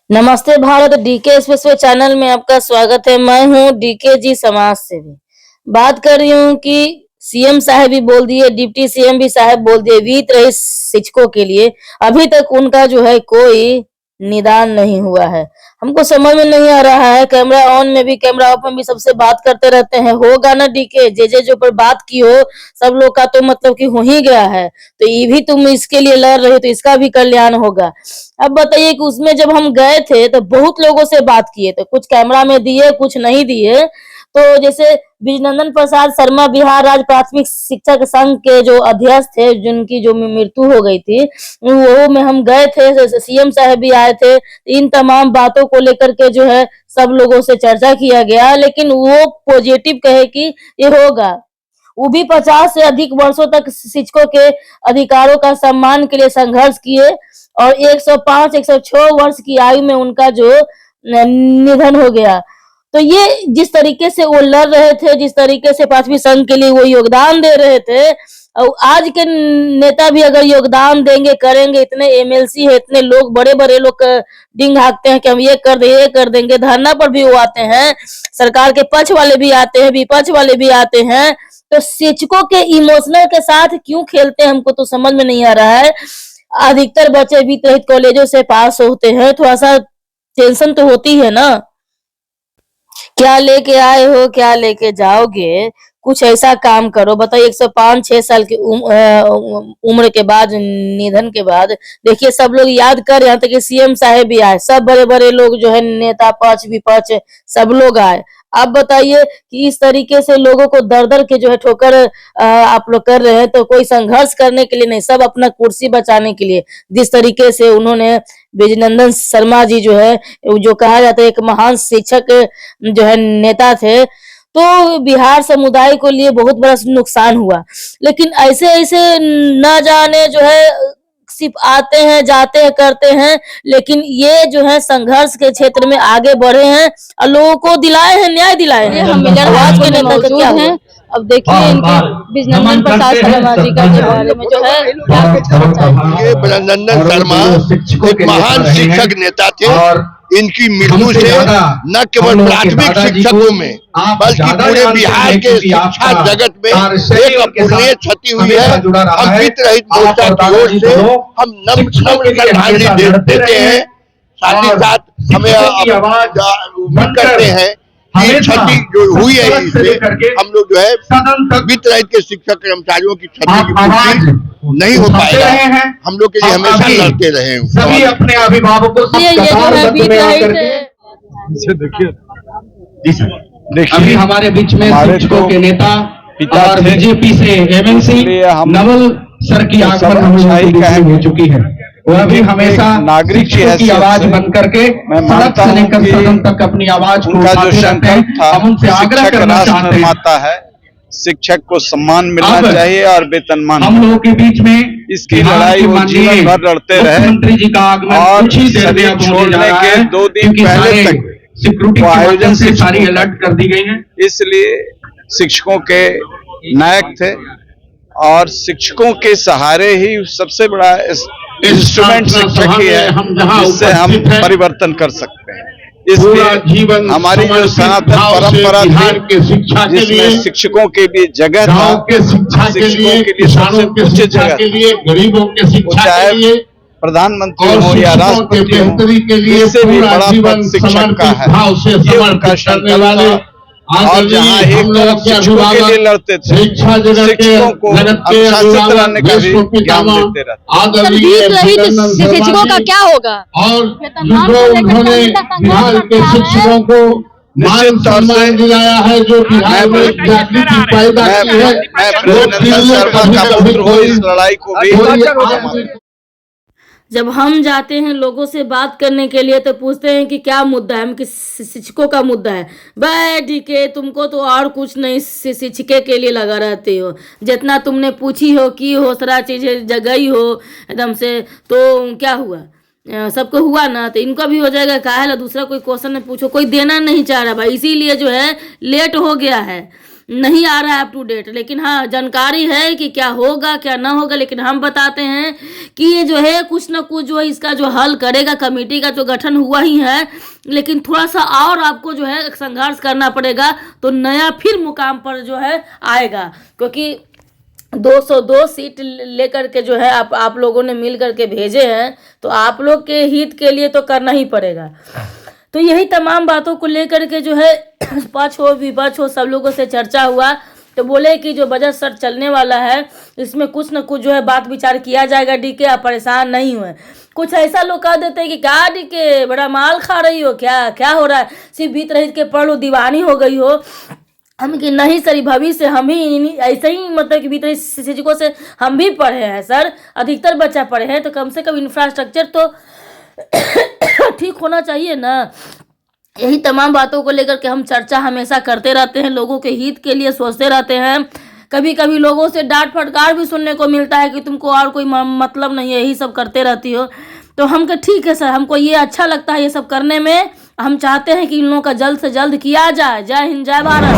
नमस्ते Bharat DK expressway channel में आपका स्वागत है। मैं हूं डीके जी समाज सेवी। बात कर रही हूं कि सीएम साहब भी बोल दिए, डिप्टी सीएम भी साहब बोल दिए वित्त रहित शिक्षकों के लिए अभी तक उनका जो है कोई निदान नहीं हुआ है। हमको समझ में नहीं आ रहा है, कैमरा ऑन में भी कैमरा ऑफ में भी सबसे बात करते रहते हैं। होगा ना डीके जे जो पर बात की हो सब लोग का तो मतलब कि हो ही गया है, तो ये भी तुम इसके लिए लड़ रहे हो तो इसका भी कल्याण होगा। अब बताइए कि उसमें जब हम गए थे तो बहुत लोगों से बात किए थे, कुछ कैमरा में दिए कुछ नहीं दिए। तो जैसे विजयनंदन प्रसाद शर्मा बिहार राज्य प्राथमिक शिक्षक संघ के जो अध्यक्ष थे, जिनकी जो मृत्यु हो गई थी, वो में हम गए थे, सीएम साहब भी आए थे। इन तमाम बातों को लेकर के जो है सब लोगों से चर्चा किया गया, लेकिन वो पॉजिटिव कहे कि ये होगा। वो भी 50 से अधिक वर्षों तक शिक्षकों के अधिकारों का सम्मान के लिए संघर्ष किए और 105-106 वर्ष की आयु में उनका जो निधन हो गया। तो ये जिस तरीके से वो लड़ रहे थे, जिस तरीके से प्राथमिक संघ के लिए वो योगदान दे रहे थे, और आज के नेता भी अगर योगदान देंगे करेंगे, इतने एमएलसी है, इतने लोग बड़े-बड़े लोग डिंग हाकते हैं कि हम ये कर देंगे, धरना पर भी वो आते हैं, सरकार के पक्ष वाले भी आते हैं, विपक्ष वाले भी आते हैं। तो शिक्षकों के इमोशनल के साथ क्यों खेलते हैं हमको तो समझ में नहीं आ रहा है। अधिकतर बच्चे वित्त रहित कॉलेजों से पास होते हैं, थोड़ा सा टेंशन तो होती है ना। क्या लेके आए हो, क्या लेके जाओगे, कुछ ऐसा काम करो। बताइए 105-6 साल की उम्र के बाद, निधन के बाद, देखिए सब लोग याद कर, यहाँ तक कि सीएम साहब भी आए, सब बड़े बड़े लोग जो है नेता पक्ष विपक्ष सब लोग आए। आप बताइए कि इस तरीके से लोगों को दर दर के जो है ठोकर आप लोग कर रहे हैं, तो कोई संघर्ष करने के लिए नहीं, सब अपना कुर्सी बचाने के लिए। जिस तरीके से उन्होंने विजयनंदन शर्मा जी जो है, जो कहा जाता है एक महान शिक्षक जो है नेता थे, तो बिहार समुदाय को लिए बहुत बड़ा नुकसान हुआ। लेकिन ऐसे ऐसे न जाने जो है सिर्फ आते हैं जाते हैं करते हैं, लेकिन ये जो है संघर्ष के क्षेत्र में आगे बढ़े हैं और लोगों को दिलाए हैं, न्याय दिलाए हैं। हम आज के नेता का क्या है, अब देखिए इनके विजयनंदन प्रसाद शर्मा जी का बारे में जो है क्या कुछ कहना चाहिए। ये विजयनंदन शर्मा एक महान शिक्षक नेता थे। इनकी मृत्यु से न केवल प्राथमिक शिक्षकों में बल्कि पूरे बिहार के शिक्षा जगत में एक अपूरणीय क्षति हुई है। हम वित्त रहित मोर्चा की ओर से हम नम्र श्रद्धांजलि देते हैं, साथ ही साथ हमें उम्मीद करते हैं कि क्षति जो हुई है इससे हम लोग जो है वित्त रहित के शिक्षक कर्मचारियों की क्षति की पूर्ति नहीं हो पाएगा। हम लोग के लिए हमेशा लड़ते रहे हैं। सभी अपने अभिभावकों से देखिए अभी हमारे बीच में शिक्षकों के नेता और बीजेपी से एमएलसी नवल सर की आगमन हो चुकी है। वो अभी हमेशा नागरिक की आवाज बन करके सड़क से लेकर सदन तक अपनी आवाज को उठाते रहते हैं। हम उनसे आग्रह करना चाहते हैं, शिक्षक को सम्मान मिलना चाहिए और वेतनमान। हम लोगों के बीच में इसकी लड़ाई वो जीवन भर लड़ते रहे। मुख्यमंत्री जी का आगमन और कुछ ही देर में छोड़ने के 2 दिन पहले तक सिक्योरिटी की आयोजन से सारी अलर्ट कर दी गई है। इसलिए शिक्षकों के नायक थे और शिक्षकों के सहारे ही सबसे बड़ा इंस्ट्रूमेंट शिक्षक ही है जिससे हम परिवर्तन कर सकते हैं। इसलिए हमारी जो सनातन परंपरा थी जिसमें शिक्षकों के लिए जगह था, शिक्षकों के लिए सबसे उच्च जगह, गरीबों के शिक्षा के लिए प्रधानमंत्री हो या राष्ट्रपति हो, इससे भी बड़ा पद शिक्षक का है। ये उनका संकल्प था। और जहाँ एक तरफ शिक्षकों के लिए लड़ते थे, शिक्षकों को अनुशासित रहने का भी ज्ञान देते रहते। शिक्षकों का क्या होगा और उन्होंने बिहार के शिक्षकों को निश्चित तौर से दिलाया है, जो बिहार में जागृति पैदा की है। मैं विजयनंदन शर्मा का पुत्र हूँ, इस लड़ाई को भी। जब हम जाते हैं लोगों से बात करने के लिए तो पूछते हैं कि क्या मुद्दा है, हम किस शिक्षकों का मुद्दा है। बैठ के तुमको तो और कुछ नहीं, शिक्षके के लिए लगा रहते हो, जितना तुमने पूछी हो की हो सारा चीज़ जगई हो एकदम से, तो क्या हुआ, सबको हुआ ना, तो इनका भी हो जाएगा। काहे ला दूसरा कोई क्वेश्चन में पूछो, कोई देना नहीं चाह रहा भाई, इसीलिए जो है लेट हो गया है। नहीं आ रहा है अप टू डेट, लेकिन हाँ जानकारी है कि क्या होगा क्या ना होगा। लेकिन हम बताते हैं कि ये जो है कुछ ना कुछ जो है इसका जो हल करेगा, कमेटी का जो गठन हुआ ही है, लेकिन थोड़ा सा और आपको जो है संघर्ष करना पड़ेगा तो नया फिर मुकाम पर जो है आएगा। क्योंकि 202 सीट लेकर के जो है आप लोगों ने मिल करके भेजे हैं, तो आप लोग के हित के लिए तो करना ही पड़ेगा। तो यही तमाम बातों को लेकर के जो है पक्ष हो विपक्ष हो सब लोगों से चर्चा हुआ। तो बोले कि जो बजट सत्र चलने वाला है इसमें कुछ न कुछ जो है बात विचार किया जाएगा। डीके आप परेशान नहीं हुए। कुछ ऐसा लोग कह देते हैं कि क्या डीके बड़ा माल खा रही हो, क्या क्या हो रहा है, सिर्फ बीत रही के पढ़ लो दीवानी हो गई हो। हम कि नहीं सर, भविष्य हम ही ऐसे ही मतलब कि भीतर शिक्षकों से हम भी पढ़े हैं सर, अधिकतर बच्चा पढ़े हैं, तो कम से कम इंफ्रास्ट्रक्चर तो ठीक होना चाहिए ना। यही तमाम बातों को लेकर के हम चर्चा हमेशा करते रहते हैं, लोगों के हित के लिए सोचते रहते हैं। कभी कभी लोगों से डांट फटकार भी सुनने को मिलता है कि तुमको और कोई मतलब नहीं है, यही सब करते रहती हो। तो हम कहा ठीक है सर, हमको ये अच्छा लगता है ये सब करने में। हम चाहते हैं कि इन लोगों का जल्द से जल्द किया जाए। जय हिंद, जय भारत।